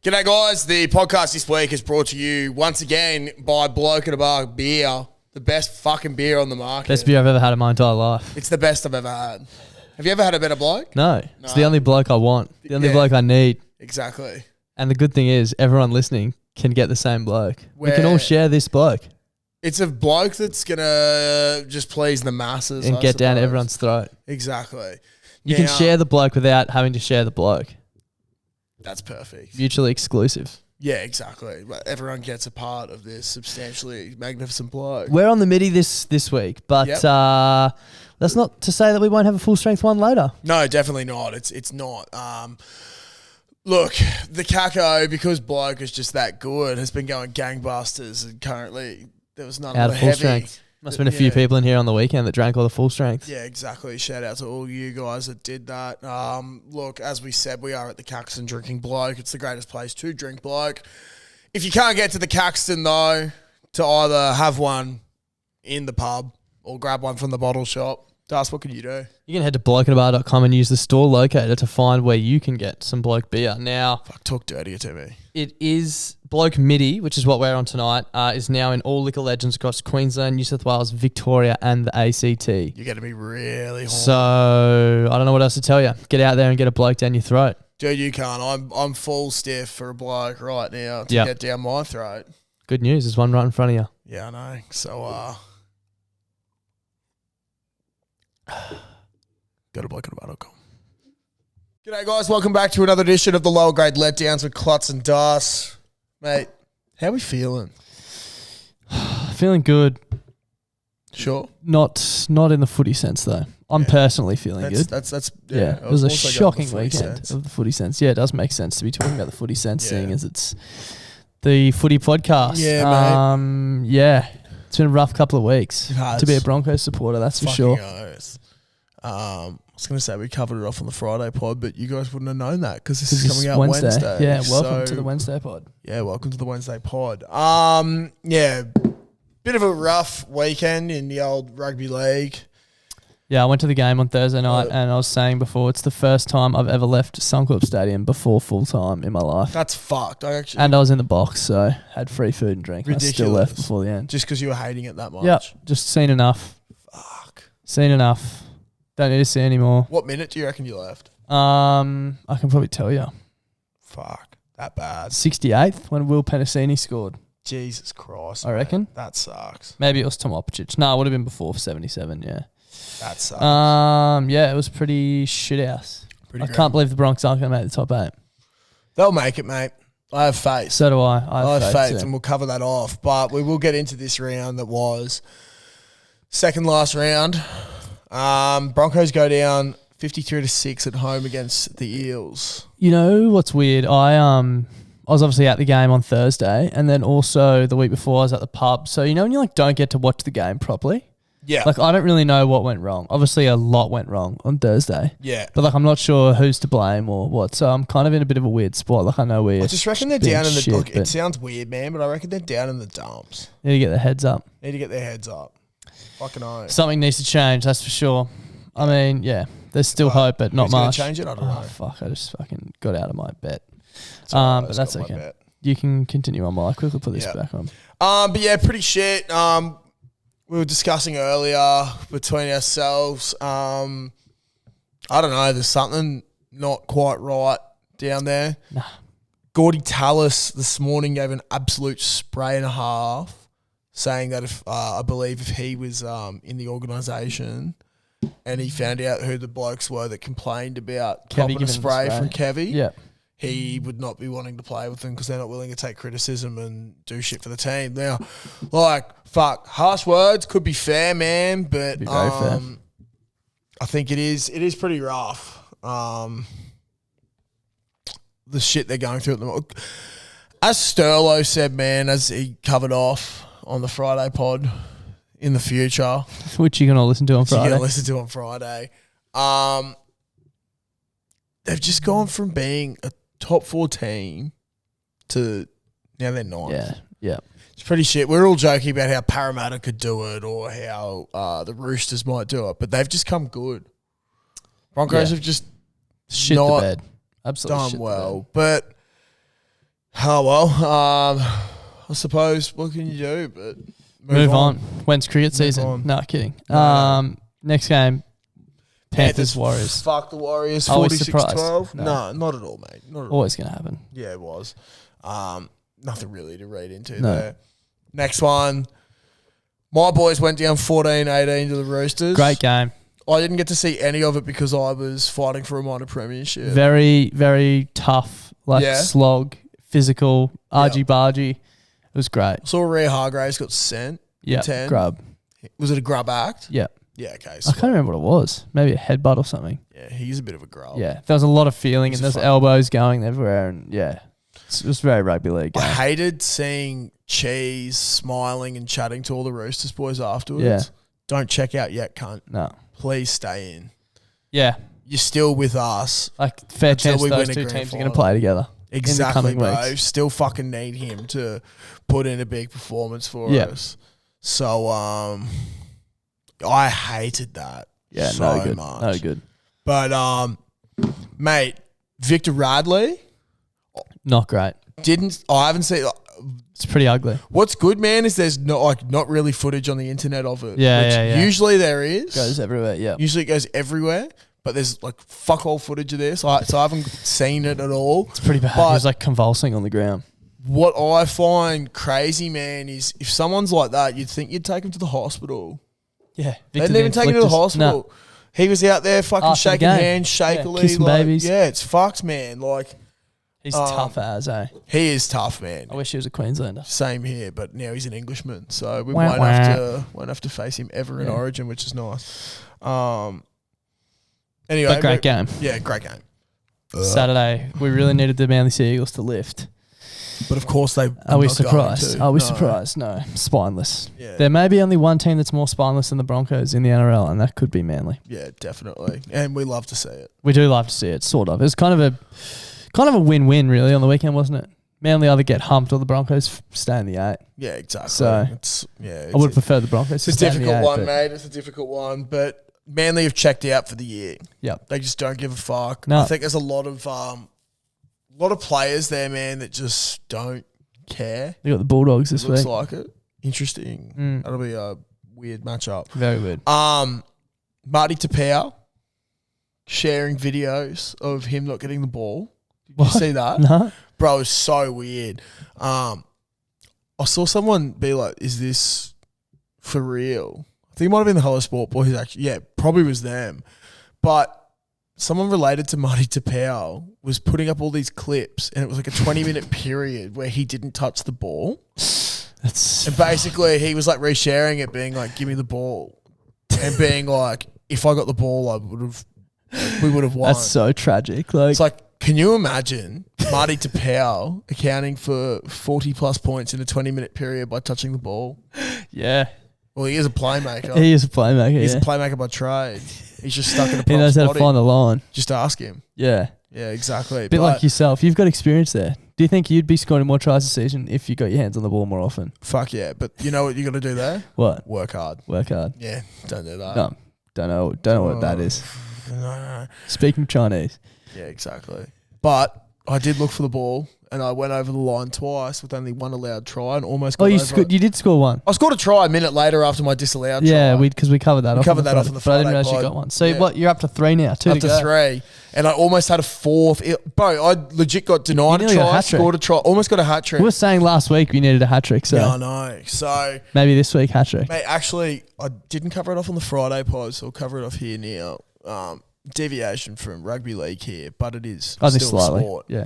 G'day guys, the podcast this week is brought to you once again by Bloke at a Bar Beer, the best fucking beer on the market. Best beer I've ever had in my entire life. It's the best I've ever had. Have you ever had a better bloke? No, it's the only bloke I want, the only bloke I need. Exactly. And the good thing is everyone listening can get the same bloke. We can all share this bloke. It's a bloke that's going to just please the masses. And get down everyone's throat. Exactly. You can share the bloke without having to share the bloke. That's perfect. Mutually exclusive. Yeah, exactly. But everyone gets a part of this substantially magnificent bloke. We're on the midi this week, but that's not to say that we won't have a full strength one later. No, definitely not. It's not. Look, the Caco, because bloke is just that good, has been going gangbusters, and currently there was none out of the full heavy. strength. Must have been a few people in here on the weekend that drank all the full strength. Yeah, exactly. Shout out to all you guys that did that. Look, as we said, we are at the Caxton drinking bloke. It's the greatest place to drink bloke. If you can't get to the Caxton, though, to either have one in the pub or grab one from the bottle shop, Das, what can you do? You can head to blokeatabar.com and use the store locator to find where you can get some bloke beer. Now, Talk dirtier to me. It is Bloke Midi, which is what we're on tonight, is now in all liquor legends across Queensland, New South Wales, Victoria and the ACT. You're going to be really horny. So, I don't know what else to tell you. Get out there and get a bloke down your throat. Dude, you can't. I'm full stiff for a bloke right now to get down my throat. Good news. There's one right in front of you. Yeah, I know. So, go to blokeatabar.com. G'day guys, welcome back to another edition of the Lower Grade Letdowns with Klutz and Das. Mate, how are we feeling? Feeling good. Sure. Not in the footy sense though. I'm personally feeling good. That's it was a shocking weekend of the footy sense. Yeah, it does make sense to be talking about the footy sense, seeing as it's the footy podcast. Yeah, mate. Yeah. It's been a rough couple of weeks to be a Broncos supporter, that's for sure. I was going to say we covered it off on the Friday pod, but you guys wouldn't have known that because this is coming out Wednesday. Yeah, welcome to the Wednesday pod. Yeah, welcome to the Wednesday pod. Yeah, bit of a rough weekend in the old rugby league. Yeah, I went to the game on Thursday night and I was saying before, it's the first time I've ever left Suncorp Stadium before full time in my life. That's fucked. I was in the box, so had free food and drink. Ridiculous. I still left before the end. Just because you were hating it that much? Yep, just seen enough. Fuck. Seen enough. Don't need to see anymore. What minute do you reckon you left? I can probably tell you. Fuck. That bad. 68th when Will Penasini scored. Jesus Christ. I reckon. That sucks. Maybe it was Tom Opicic. No, it would have been before 77, yeah. That sucks. Yeah, it was pretty shit house. I can't believe the Broncos aren't going to make the top 8. They'll make it, mate. I have faith. So do I. I have faith and we'll cover that off. But we will get into this round that was second last round. Broncos go down 53-6 at home against the Eels. You know what's weird? I was obviously at the game on Thursday, and then also the week before I was at the pub. So you know when you don't get to watch the game properly? Yeah. I don't really know what went wrong. Obviously a lot went wrong on Thursday. Yeah. But I'm not sure who's to blame or what. So I'm kind of in a bit of a weird spot. I know we're I just reckon they're down in the it sounds weird, man, but I reckon they're down in the dumps. Need to get their heads up. Fucking oath. Something needs to change, that's for sure. I mean, yeah, there's still hope, but not much. Change it? I don't know. Fuck, I just fucking got out of my bet. But that's okay. You can continue on while I quickly put this back on. But yeah, pretty shit. We were discussing earlier between ourselves. I don't know. There's something not quite right down there. Nah. Gordy Tallis this morning gave an absolute spray and a half, saying that I believe if he was in the organisation and he found out who the blokes were that complained about copping a spray from Kevy, he would not be wanting to play with them because they're not willing to take criticism and do shit for the team. Now, fuck, harsh words could be fair, man, but very fair. I think it is pretty rough. The shit they're going through at the moment. As Sterlo said, man, as he covered off on the Friday pod in the future. Which you're going to listen to on Friday. They've just gone from being a top 4 team to now they're 9th. Yeah. It's pretty shit. We're all joking about how Parramatta could do it or how the Roosters might do it, but they've just come good. Broncos have just shit not the bed. Absolutely done well. But Oh, well. I suppose what can you do? But Move on. When's cricket season? on. No, kidding. No. Next game, Panthers Warriors. Fuck the Warriors. Are we 46-12. surprised? No, not at all, mate. Not at all. Always going to happen. Yeah, it was. Nothing really to read into No. there. Next one. My boys went down 14-18 to the Roosters. Great game. I didn't get to see any of it because I was fighting for a minor premiership. Very, very tough. Slog, physical, argy-bargy. It was great. I saw Rhea Hargraves got sent. Yeah, 10. grub. Was it a grub act? Yeah. Yeah, okay. I can't remember what it was. Maybe a headbutt or something. Yeah, he's a bit of a grub. Yeah, there was a lot of feeling He's and a there's fuck. elbows going everywhere, and it was very rugby league I game. hated seeing Cheese smiling and chatting to all the Roosters boys afterwards. Yeah. Don't check out yet, cunt. No. Please stay in. Yeah, You're still with us. like fair Until chance we those win a two grand teams are going final. to play together. Exactly, coming bro. weeks. Still fucking need him to put in a big performance for Yeah. us. So, I hated that. Yeah, so no good. much. No good. But, mate, Victor Radley Not great. I haven't seen. It's pretty ugly. What's good, man, is there's not really footage on the internet of it. Yeah, which yeah. Usually there is. Goes everywhere. Yeah. Usually it goes everywhere, but there's like fuck all footage of this. So I haven't seen it at all. It's pretty bad. But He was like convulsing on the ground. what I find crazy, man, is if someone's like that, you'd think you'd take him to the hospital. Yeah. They didn't even take him to the hospital. He was out there fucking After the shaking game. hands, shakily. kissing like, babies. Yeah, it's fucked, man. Like, He's tough as, eh? he is tough, man. I wish he was a Queenslander. Same here, but now he's an Englishman, so we Wah, won't have to face him ever in Yeah. Origin, which is nice. Anyway, But great game. Yeah, great game. Saturday, we really needed the Manly Sea Eagles to lift. But of course they Are we not going surprised? to. Are we No. surprised? No. Spineless. Yeah. There may be only one team that's more spineless than the Broncos in the NRL, and that could be Manly. Yeah, definitely. And we love to see it. We do love to see it, sort of. It's kind of a win-win, really, on the weekend, wasn't it? Manly either get humped or the Broncos stay in the 8. Yeah, exactly. So, it's I would prefer the Broncos. it's to a stay in the difficult 8, one, but- mate. It's a difficult one. But Manly have checked out for the year. Yep. They just don't give a fuck. No. I think there's a lot of players there, man, that just don't care. They got the Bulldogs this Looks week. like it. Interesting. That'll be a weird matchup. Very weird. Marty Tapau sharing videos of him not getting the ball. Did What? you see that? No? Bro, it's so weird. I saw someone be like, is this for real? I think it might have been the Hello Sport boys, actually. Yeah, probably was them. But someone related to Marty Tapau was putting up all these clips, and it was like a 20-minute period where he didn't touch the ball. That's And basically, he was like resharing it, being like, give me the ball. And being like, if I got the ball, we would have won. that's so tragic. Like, It's like, can you imagine Marty Tapau accounting for 40 plus points in a 20-minute period by touching the ball? yeah, Well, he is a playmaker. he is a playmaker. He's yeah. a playmaker by trade. He's just stuck in a He knows prop's how to body. find the line. Just ask him. Yeah, Yeah, exactly. a bit like yourself. You've got experience there. Do you think you'd be scoring more tries this season if you got your hands on the ball more often? Fuck yeah. But you know what you got to do there? What? Work hard. Work hard. Yeah, don't do that. No, don't know what that is. No. Speaking Chinese. Yeah, exactly. But I did look for the ball, and I went over the line twice with only one allowed try and almost got Oh, you over it. you did score one. I scored a try a minute later after my disallowed Yeah, try. because we covered that. We off covered on that off on the but I didn't Friday realize you pod. got one. So Yeah. what? You're up to 3 now. Two up to to go. 3, and I almost had a fourth. Bro, I legit got denied a nearly got a try, hat trick. scored a try, almost got a hat trick. We were saying last week we needed a hat trick, so Yeah, I know. So, maybe this week hat trick. mate, actually, I didn't cover it off on the Friday pod, so I'll cover it off here now. Deviation from rugby league here, but it is I think still slightly. sport. Yeah,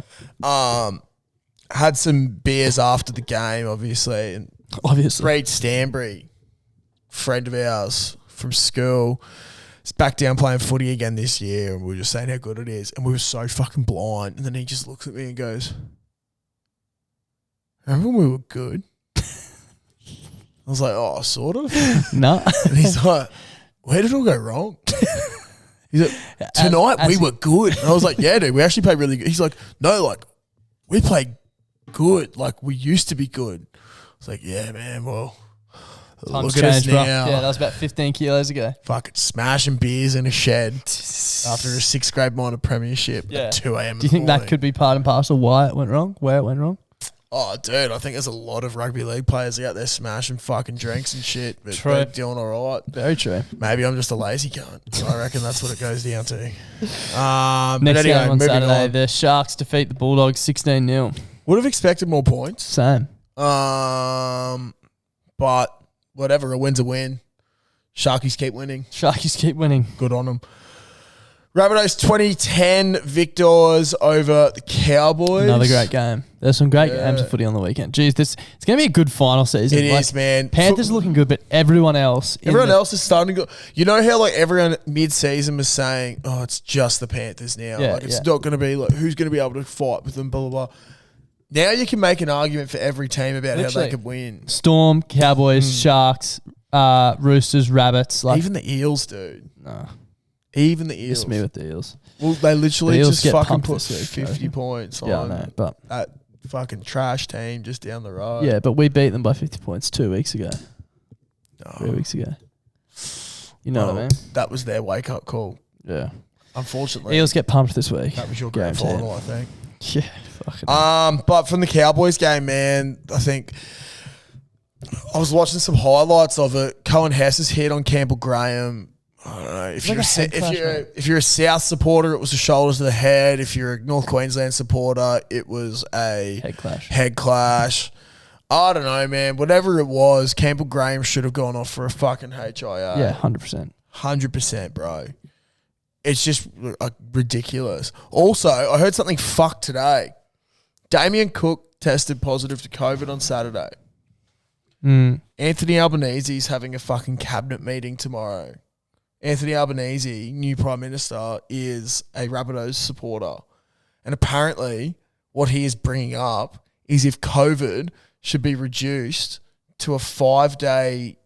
Had some beers after the game, obviously, and obviously. Reed Stanbury, friend of ours from school, is back down playing footy again this year, and we were just saying how good it is, and we were so fucking blind, and then he just looks at me and goes, remember when we were good? I was like, oh, sort of. No. And he's like, where did it all go wrong? He's like, tonight we were good. And I was like, yeah, dude, we actually played really good. He's like, no, like, we played good. Like, we used to be good. I was like, yeah, man, well, Times look at us changed, bro. now. Yeah, that was about 15 kilos ago. Fucking smashing beers in a shed after a 6th grade minor premiership Yeah. at 2 a.m. Do you think that could be part and parcel why it went wrong? Where it went wrong? Oh, dude, I think there's a lot of rugby league players out there smashing fucking drinks and shit, but True. they're doing all right. Very true. Maybe I'm just a lazy cunt. So I reckon that's what it goes down to. Next game on moving Saturday, on. the Sharks defeat the Bulldogs 16-0. Would have expected more points. Same. But whatever, a win's a win. Sharkies keep winning. Sharkies keep winning. Good on them. Rabbitohs 2010 victors over the Cowboys. Another great game. There's some great games of footy on the weekend. Jeez, it's going to be a good final season. It is, man. Panthers are looking good, but everyone else is starting to go. You know how like everyone mid-season was saying, oh, it's just the Panthers now. Yeah, like it's not going to be like who's going to be able to fight with them, blah, blah, blah. Now you can make an argument for every team about how they could win. Storm, Cowboys, Sharks, Roosters, Rabbits. Like, Even the Eels, dude. No. Even the Eels. Miss me with the Eels. Well, they literally The Eels just get fucking pumped put this week, 50 points Yeah, I on know, but that fucking trash team just down the road. yeah, but we beat them by 50 points 2 weeks ago. No. 3 weeks ago. You know what I mean? That was their wake-up call. Yeah. Unfortunately. Eels get pumped this week. That was your grand Guaranteed. final, I think. Yeah, fucking. But from the Cowboys game, man, I think I was watching some highlights of it. Cohen Hess's hit on Campbell Graham. I don't know. If you're a South supporter, it was a shoulder to the head. If you're a North Queensland supporter, it was a head clash. I don't know, man. Whatever it was, Campbell Graham should have gone off for a fucking HIA. Yeah, 100%. 100%, bro. It's just ridiculous. Also, I heard something fucked today. Damien Cook tested positive to COVID on Saturday. Anthony Albanese's having a fucking cabinet meeting tomorrow. Anthony Albanese, new Prime Minister, is a Rabbitohs supporter. And apparently what he is bringing up is if COVID should be reduced to a 5-day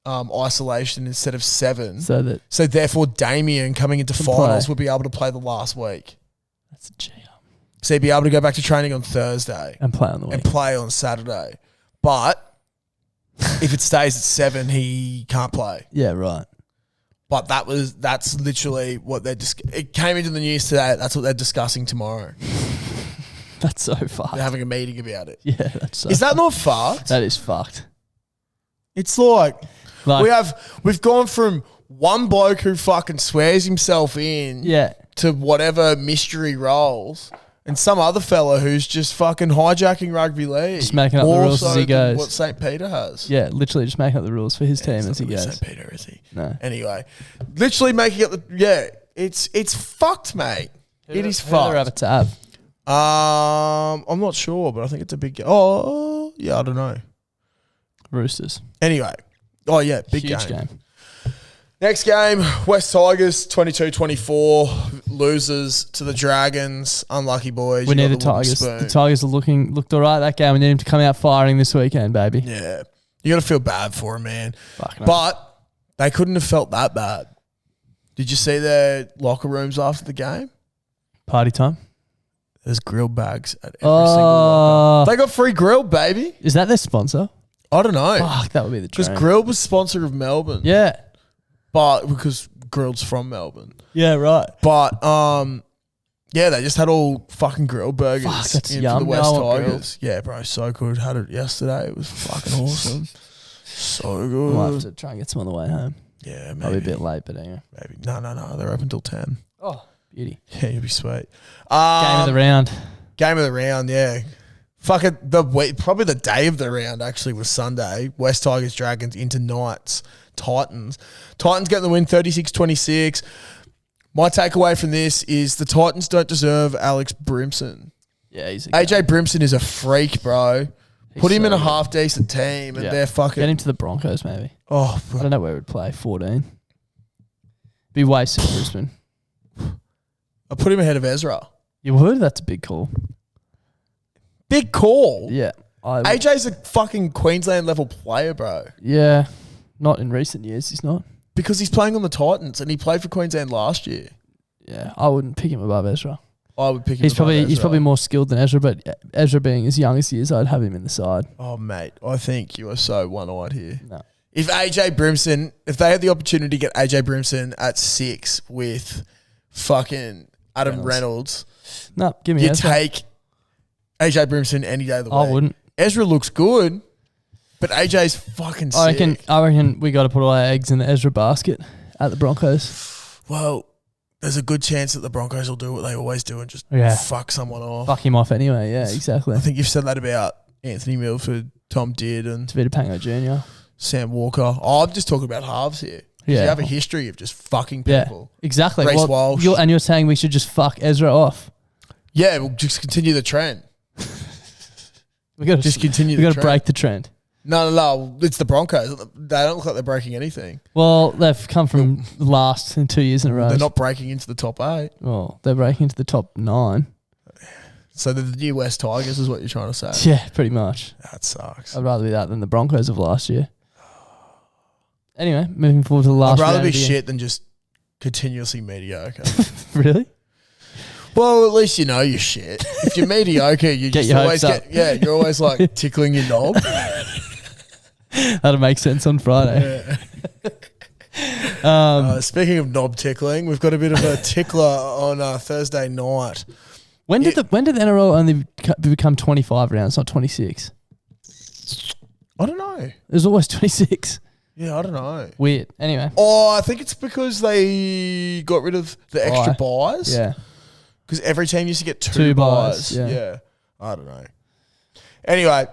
isolation instead of 7. So therefore Damien coming into finals will be able to play the last week. That's a jam. So he'd be able to go back to training on Thursday. And play on the week. And play on Saturday. But if it stays at 7, he can't play. Yeah, right. But that's literally what it came into the news today. That's what they're discussing tomorrow. That's so fucked. They're having a meeting about it. Yeah, that's so Is that not fucked? That is fucked. It's like we've gone from one bloke who fucking swears himself in to whatever mystery roles and some other fella who's just fucking hijacking rugby league. Just making up the rules as he goes. What St. Peter has. Yeah, literally just making up the rules for his team as he goes. St. Peter, is he? No. Anyway, literally making up it's fucked, mate. It is fucked. Who the Rabbits have? I'm not sure, but I think it's a big. Oh, yeah, I don't know. Roosters. Anyway, big Huge game. game. Next game, West Tigers 22-24, losers to the Dragons. Unlucky boys. We need the Tigers. The Tigers looked all right that game. We need them to come out firing this weekend, baby. Yeah. You got to feel bad for them, man. Fuck no. But they couldn't have felt that bad. Did you see their locker rooms after the game? Party time? There's grill bags at every single locker. They got free grill, baby. Is that their sponsor? I don't know. Fuck, that would be the dream. Because Grill was sponsor of Melbourne. Yeah. But because Grilled's from Melbourne. Yeah, right. But they just had all fucking grill burgers that's in yum. for the West No, I want Tigers. Yeah, bro, so good. Had it yesterday. It was fucking awesome. So good. Might have to try and get some on the way home. Yeah, maybe. I'll be a bit late, but anyway. Maybe. No. They're open till 10. Oh, beauty. Yeah, you'll be sweet. Game of the round. Game of the round, yeah. Fucking probably the day of the round actually was Sunday. West Tigers, Dragons into Knights, Titans. Titans getting the win 36-26. My takeaway from this is the Titans don't deserve Alex Brimson. Yeah, he's AJ Brimson is a freak, bro. Put him in a half decent team and they're fucking. Get him to the Broncos, maybe. Oh, I don't know where we'd play. 14. Be wasted for Brisbane. I put him ahead of Ezra. You would? That's a big call. Big call. Yeah. AJ's a fucking Queensland level player, bro. Yeah. Not in recent years, he's not. Because he's playing on the Titans and he played for Queensland last year. Yeah. I wouldn't pick him above Ezra. I would pick him He's above Ezra. He's probably more skilled than Ezra, but Ezra being as young as he is, I'd have him in the side. Oh, mate. I think you are so one-eyed here. No. If they had the opportunity to get AJ Brimson at 6 with fucking Adam Reynolds no, give me you Ezra. take AJ Brimson any day of the week. I wouldn't. Ezra looks good, but AJ's fucking sick. I reckon we got to put all our eggs in the Ezra basket at the Broncos. Well, there's a good chance that the Broncos will do what they always do and just fuck someone off. Fuck him off anyway. Yeah, exactly. I think you've said that about Anthony Milford, Tom Did, and Tavita Pango Jr. Sam Walker. Oh, I'm just talking about halves here. Yeah. You have a history of just fucking people. Yeah, exactly. Reece Walsh. You're saying we should just fuck Ezra off. Yeah, we'll just continue the trend. We got to just continue We got to break the trend. No. It's the Broncos. They don't look like they're breaking anything. Well, they've come from last in 2 years in a row. They're not breaking into the top 8. Well, they're breaking into the top 9. So they're the new West Tigers is what you're trying to say? Yeah, pretty much. That sucks. I'd rather be that than the Broncos of last year. Anyway, moving forward to the last round. I'd rather be shit than just continuously mediocre. Really? Well, at least you know you're shit. If you're mediocre, you just always you're always like tickling your knob. That'll make sense on Friday. Yeah. Speaking of knob tickling, we've got a bit of a tickler on Thursday night. When did the NRL only become 25 rounds, not 26? I don't know. It was always 26. Yeah, I don't know. Weird. Anyway. Oh, I think it's because they got rid of the extra buys. Yeah. Because every team used to get two buys. Yeah. I don't know. Anyway,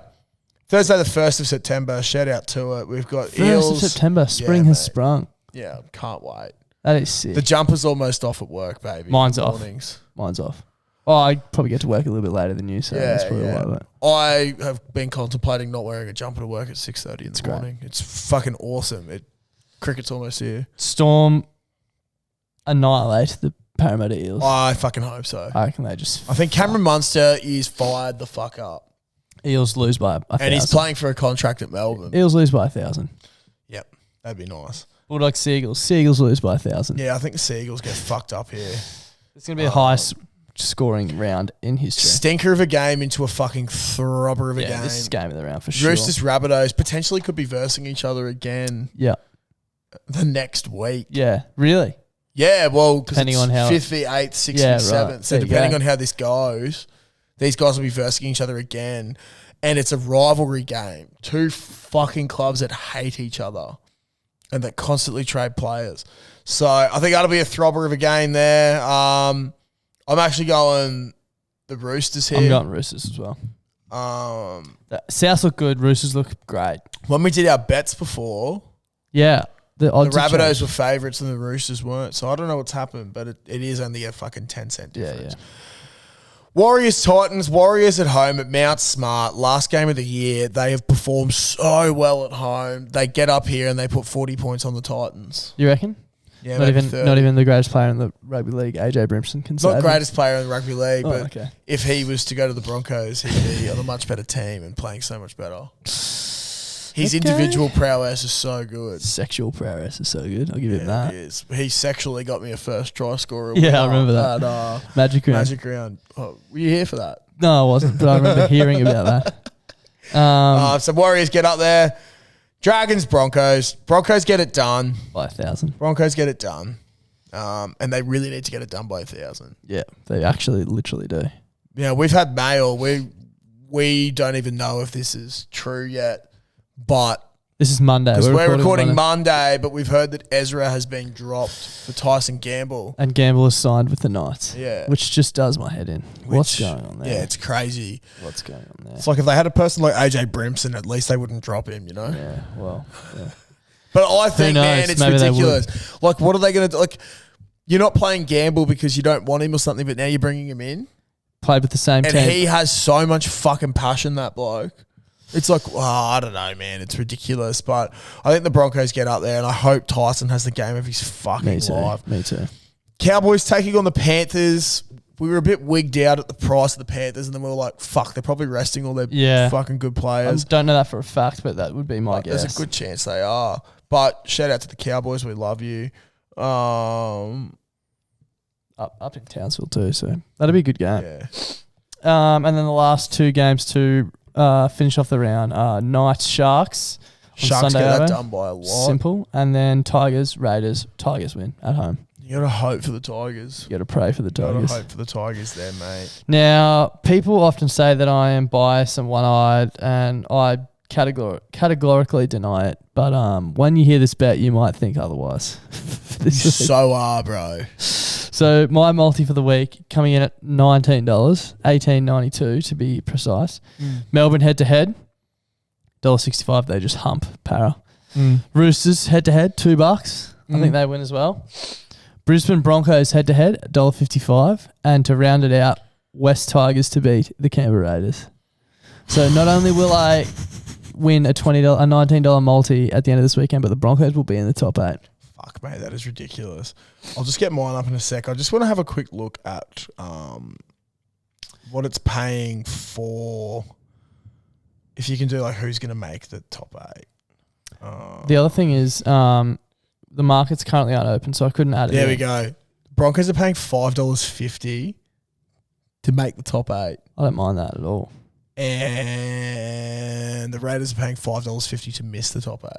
Thursday the 1st of September, shout out to it. We've got 1st Eels. of September, spring has sprung. Yeah, can't wait. That is sick. The jumper's almost off at work, baby. Mine's off. Mine's off. Oh, I probably get to work a little bit later than you, so that's probably why. I have been contemplating not wearing a jumper to work at 6:30 in the morning. It's fucking awesome. Cricket's almost here. Storm annihilate the Parramatta Eels. I fucking hope so. I reckon they just... I think Cameron Munster is fired the fuck up. Eels lose by 1,000. And he's playing for a contract at Melbourne. Eels lose by 1,000. Yep, that'd be nice. Bulldogs Seagulls. Seagulls lose by 1,000. Yeah, I think the Seagulls get fucked up here. It's going to be the highest scoring round in history. Stinker of a game into a fucking throbber of a game. This is game of the round for sure. Roosters Rabbitohs potentially could be versing each other again. Yeah. The next week. Yeah, really? Yeah, well, depending on how 5th v 8th, 6th v 7th. Right. So depending on how this goes, these guys will be versing each other again. And it's a rivalry game. Two fucking clubs that hate each other and that constantly trade players. So I think that'll be a throbber of a game there. I'm actually going the Roosters here. I'm going Roosters as well. South look good. Roosters look great. When we did our bets before, the Rabbitohs were favourites and the Roosters weren't. So I don't know what's happened, but it is only a fucking 10-cent difference. Yeah. Warriors Titans. Warriors at home at Mount Smart. Last game of the year. They have performed so well at home. They get up here and they put 40 points on the Titans. You reckon? Yeah, not even the greatest player in the rugby league, AJ Brimson, can say. Not greatest player in the rugby league, but okay. If he was to go to the Broncos, he'd be on a much better team and playing so much better. His individual prowess is so good. Sexual prowess is so good. I'll give you that. He is. He sexually got me a first try scorer. Yeah, I remember that. At, Magic Round. Oh, were you here for that? No, I wasn't, but I remember hearing about that. So Warriors get up there. Dragons, Broncos. Broncos get it done. By 1,000. Broncos get it done. And they really need to get it done by 1,000. Yeah, they actually literally do. Yeah, we've had mail. We don't even know if this is true yet, but... This is Monday. Because we're recording Monday, but we've heard that Ezra has been dropped for Tyson Gamble. And Gamble is signed with the Knights. Yeah. Which just does my head in. What's going on there? Yeah, it's crazy. What's going on there? It's like if they had a person like AJ Brimson, at least they wouldn't drop him, you know? Yeah, well, yeah. But I think, man, it's maybe ridiculous. Like, what are they going to do? Like, you're not playing Gamble because you don't want him or something, but now you're bringing him in. Played with the same team. And he has so much fucking passion, that bloke. It's like, I don't know, man. It's ridiculous. But I think the Broncos get up there, and I hope Tyson has the game of his fucking life. Me too. Cowboys taking on the Panthers. We were a bit wigged out at the price of the Panthers, and then we were like, fuck, they're probably resting all their fucking good players. I don't know that for a fact, but that would be my guess. There's a good chance they are. But shout out to the Cowboys. We love you. Up in Townsville too, so that'll be a good game. Yeah. And then the last two games to finish off the round are Knights Sharks. Sharks Sunday get that over. done by a lot. Simple. And then Tigers Raiders. Tigers win at home. You got to hope for the Tigers. You got to pray for the You got Tigers. to hope for the Tigers there, mate. Now, people often say that I am biased and one-eyed, and I categorically deny it. But when you hear this bet, you might think otherwise. You so are, bro. So my multi for the week coming in at $19, $18.92 to be precise. Melbourne head-to-head, $1.65. They just hump para. Roosters head-to-head, $2. I think they win as well. Brisbane Broncos head-to-head, $1.55. And to round it out, West Tigers to beat the Canberra Raiders. So not only will I win a $19 multi at the end of this weekend, but the Broncos will be in the top 8. Fuck, mate, that is ridiculous. I'll just get mine up in a sec. I just want to have a quick look at what it's paying for. If you can do like who's going to make the top 8. The other thing is the markets currently aren't open, so I couldn't add it. There we go. Broncos are paying $5.50 to make the top 8. I don't mind that at all. And the Raiders are paying $5.50 to miss the top 8.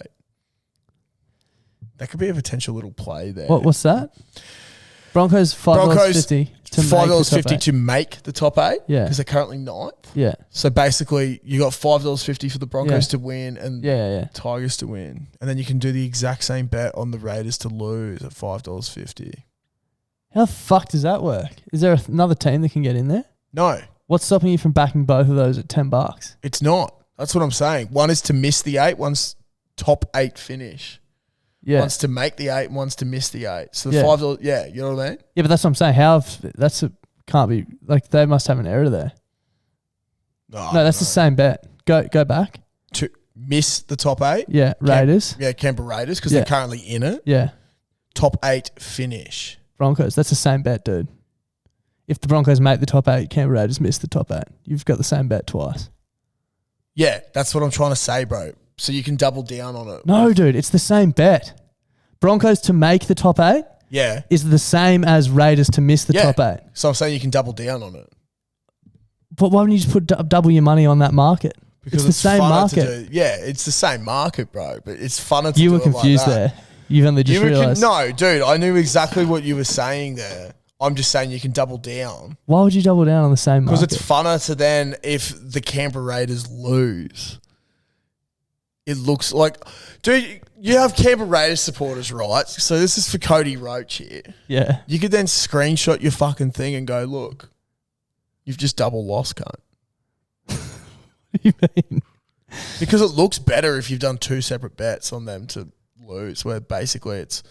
That could be a potential little play there. What's that? Broncos $5.50 to make the top 8. Yeah, because they're currently 9th. Yeah. So basically, you got $5.50 for the Broncos to win and Tigers to win, and then you can do the exact same bet on the Raiders to lose at $5.50. How the fuck does that work? Is there another team that can get in there? No. What's stopping you from backing both of those at $10? It's not. That's what I'm saying. One is to miss the 8. One's top 8 finish. Yeah. One's to make the 8, and one's to miss the 8. So the $5, you know what I mean? Yeah, but that's what I'm saying. Can't be, like, they must have an error there. No, that's the same bet. Go back. To miss the top 8? Yeah, Raiders. Canberra Raiders, because they're currently in it. Yeah. Top 8 finish. Broncos. That's the same bet, dude. If the Broncos make the top 8, Canberra Raiders miss the top 8. You've got the same bet twice. Yeah, that's what I'm trying to say, bro. So you can double down on it. No, dude, it's the same bet. Broncos to make the top 8 is the same as Raiders to miss the top 8. So I'm saying you can double down on it. But why wouldn't you just put double your money on that market? Because it's the same market. It's the same market, bro. But it's funner to You do were it confused like that. there. You've only just realised. No, dude, I knew exactly what you were saying there. I'm just saying you can double down. Why would you double down on the same market? Because it's funner to then, if the Canberra Raiders lose, it looks like... Dude, you have Canberra Raiders supporters, right? So this is for Cody Roach here. Yeah. You could then screenshot your fucking thing and go, look, you've just double lost, cunt. What do you mean? Because it looks better if you've done 2 separate bets on them to lose, where basically it's...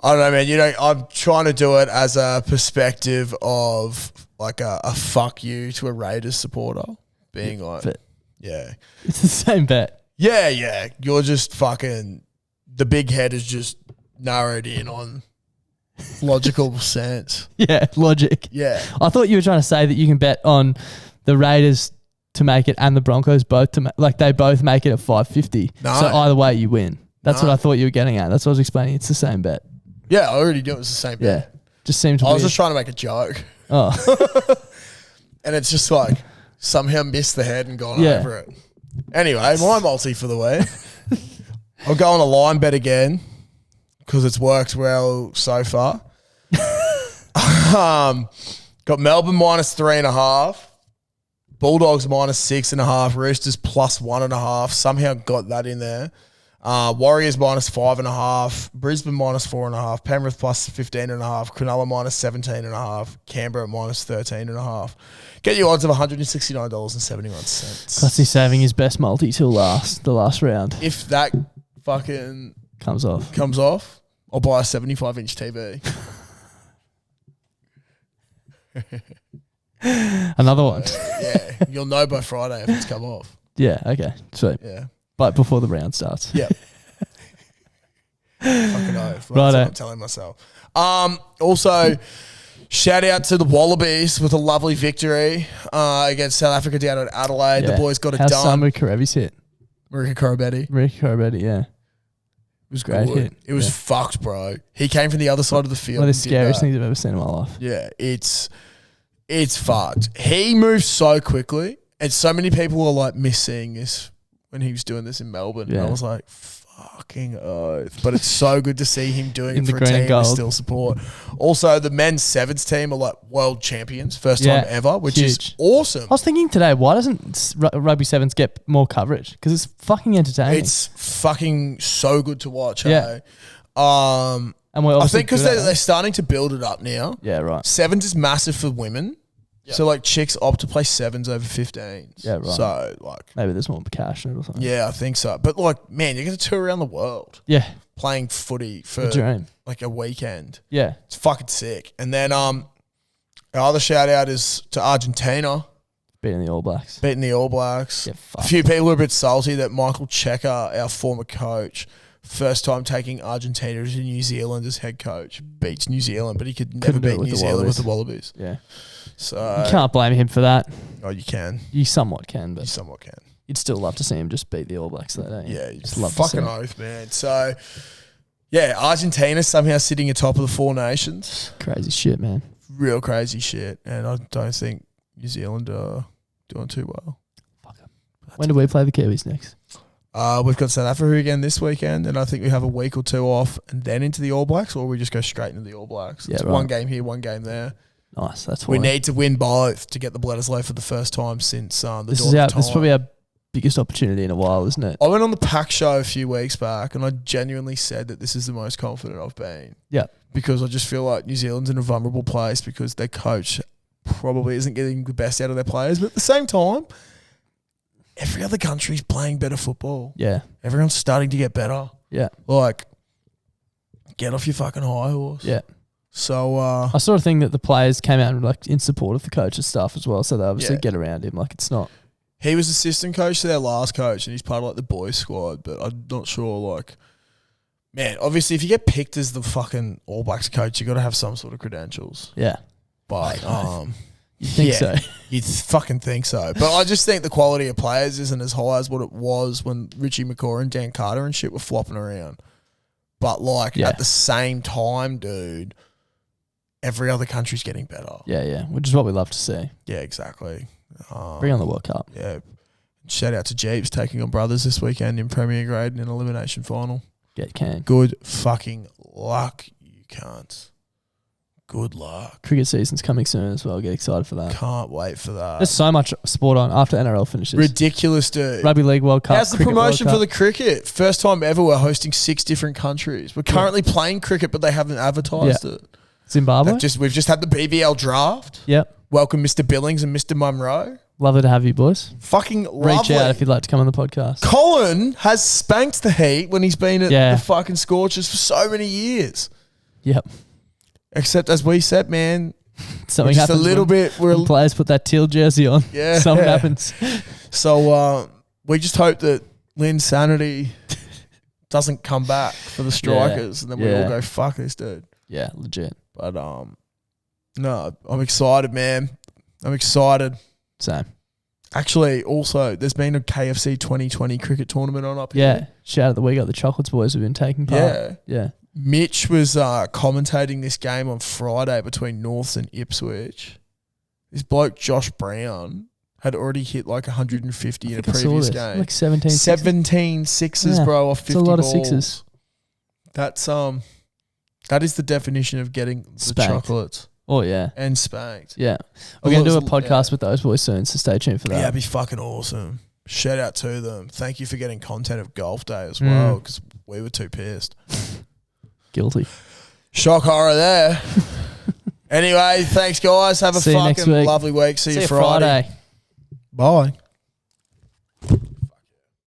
I don't know, man. I'm trying to do it as a perspective of like a fuck you to a Raiders supporter, being like, it's the same bet. Yeah. You're just fucking, the big head is just narrowed in on logical sense. Yeah, logic. Yeah. I thought you were trying to say that you can bet on the Raiders to make it and the Broncos both to like they both make it at $5.50. No. So either way you win. That's what I thought you were getting at. That's what I was explaining. It's the same bet. Yeah, I already knew it was the same bet. Yeah. Just seems I weird. was just trying to make a joke. Oh. And it's just like somehow missed the head and gone over it. Anyway, my multi for the week. I'll go on a line bet again because it's worked well so far. Got Melbourne -3.5. Bulldogs -6.5. Roosters +1.5. Somehow got that in there. Warriors -5.5, Brisbane -4.5, Penrith +15.5, Cronulla -17.5, Canberra -13.5. Get your odds of $169.71. Clutzy saving his best multi till the last round. If that fucking comes off, I'll buy a 75-inch TV. Another one. Yeah, you'll know by Friday if it's come off. Yeah, okay, sweet. Yeah. But before the round starts. Yeah. Fucking oath. That's Righto. what I'm telling myself. Also, shout out to the Wallabies with a lovely victory against South Africa down at Adelaide. The boys got it How's done. Samu Karevi's hit? Marika Koroibete. Yeah. It was great good. hit. It was fucked, bro. He came from the other side of the field. One of the and did scariest that. things I've ever seen in my life. Yeah, it's fucked. He moved so quickly, and so many people were like missing this when he was doing this in Melbourne. And I was like, fuck. fucking oath. But it's so good to see him doing In it the for a green and team gold. with still support. Also, the men's sevens team are like world champions, first time ever, which is huge. awesome. I was thinking today, why doesn't rugby sevens get more coverage? Because it's fucking entertaining. It's fucking so good to watch. Yeah. And and we're I obviously think because good at they're it. starting to build it up now. Yeah, right. Sevens is massive for women. Yep. So like chicks opt to play sevens over 15s. Yeah, right. So like, Maybe there's more cash in it or something. yeah, I think so. But like, man, you're going to tour around the world Yeah. playing footy for The dream. like a weekend. Yeah. It's fucking sick. And then our other shout out is to Argentina Beating the All Blacks. beating the All Blacks. Yeah, A fuck. few people are a bit salty that Michael Checker, our former coach, first time taking Argentina to New Zealand as head coach, beats New Zealand, but he could never Couldn't do it beat with New the Zealand with the Wallabies. Wallabies. Yeah. So You can't blame him for that. Oh, you can. You somewhat can, You but somewhat can. you'd still love to see him just beat the All Blacks, though, don't you? Yeah, you just love to see fucking it. oath, man. So, yeah, Argentina somehow sitting atop of the Four Nations. Crazy shit, man. Real crazy shit. And I don't think New Zealand are doing too well. Fuck 'em. When do we play the Kiwis next? We've got South Africa again this weekend, and I think we have a week or two off and then into the All Blacks, or we just go straight into the All Blacks. Yeah, It's right. one game here, one game there. Nice. That's We why. need to win both to get the Bledisloe for the first time since the This dawn is of our. time. This is probably our biggest opportunity in a while, isn't it? I went on the Pack show a few weeks back, and I genuinely said that this is the most confident I've been. Yeah. Because I just feel like New Zealand's in a vulnerable place because their coach probably isn't getting the best out of their players. But at the same time, every other country's playing better football. Yeah. Everyone's starting to get better. Yeah. Like, get off your fucking high horse. Yeah. So, I saw a thing that the players came out and like in support of the coach's stuff as well, so they obviously Yeah. get around him. Like it's not. he was assistant coach to their last coach, and he's part of like the boys squad. But I'm not sure. Like, man, obviously, if you get picked as the fucking All Blacks coach, you got to have some sort of credentials. Yeah. But You think yeah, so? you'd fucking think so. But I just think the quality of players isn't as high as what it was when Richie McCaw and Dan Carter and shit were flopping around. But like Yeah. at the same time, dude, every other country's getting better. Yeah, yeah. Which is what we love to see. Yeah, exactly. Bring on the World Cup. Yeah. Shout out to Jeeves taking on Brothers this weekend in Premier Grade in an elimination final. Get can. Good fucking luck, you cunts. Good luck. Cricket season's coming soon as well. Get excited for that. Can't wait for that. There's so much sport on after NRL finishes. Ridiculous, dude. Rugby League World Cup. How's the Cricket promotion World for the Cup. cricket? First time ever we're hosting 6 different countries. We're currently playing cricket, but they haven't advertised it. Zimbabwe? We've just had the BBL draft. Yep. Welcome Mr. Billings and Mr. Munro. Lovely to have you, boys. Fucking Reach lovely. out if you'd like to come on the podcast. Colin has spanked the Heat when he's been at Yeah. the fucking Scorchers for so many years. Yep. Except as we said, man, Something we're just a happens little when, bit. We're when players put that teal jersey on. Yeah. Something happens. So we just hope that Lynn's sanity doesn't come back for the strikers, and then we all go, fuck this dude. Yeah, legit. But no, I'm excited, man. I'm excited. Same. Actually, also, there's been a KFC 2020 cricket tournament on up Yeah. here. Shout out that we got the Chocolates boys have been taking part. Yeah. Yeah. Mitch was commentating this game on Friday between Norths and Ipswich. This bloke, Josh Brown, had already hit like 150 in a I saw previous this. game. Like 17. 17 sixes, Yeah, bro, off 50 It's a lot balls. of sixes. That's that is the definition of getting the Spanked. chocolates Oh, yeah. and spanked. Yeah. We're going to do a Although it's- podcast with those boys soon, so stay tuned for that. Yeah, it'd be fucking awesome. Shout out to them. Thank you for getting content of golf day as well, because we were too pissed. Guilty. Shock horror there. Anyway, thanks guys. Have a See you next fucking week. lovely week. See you you Friday. Friday. Bye.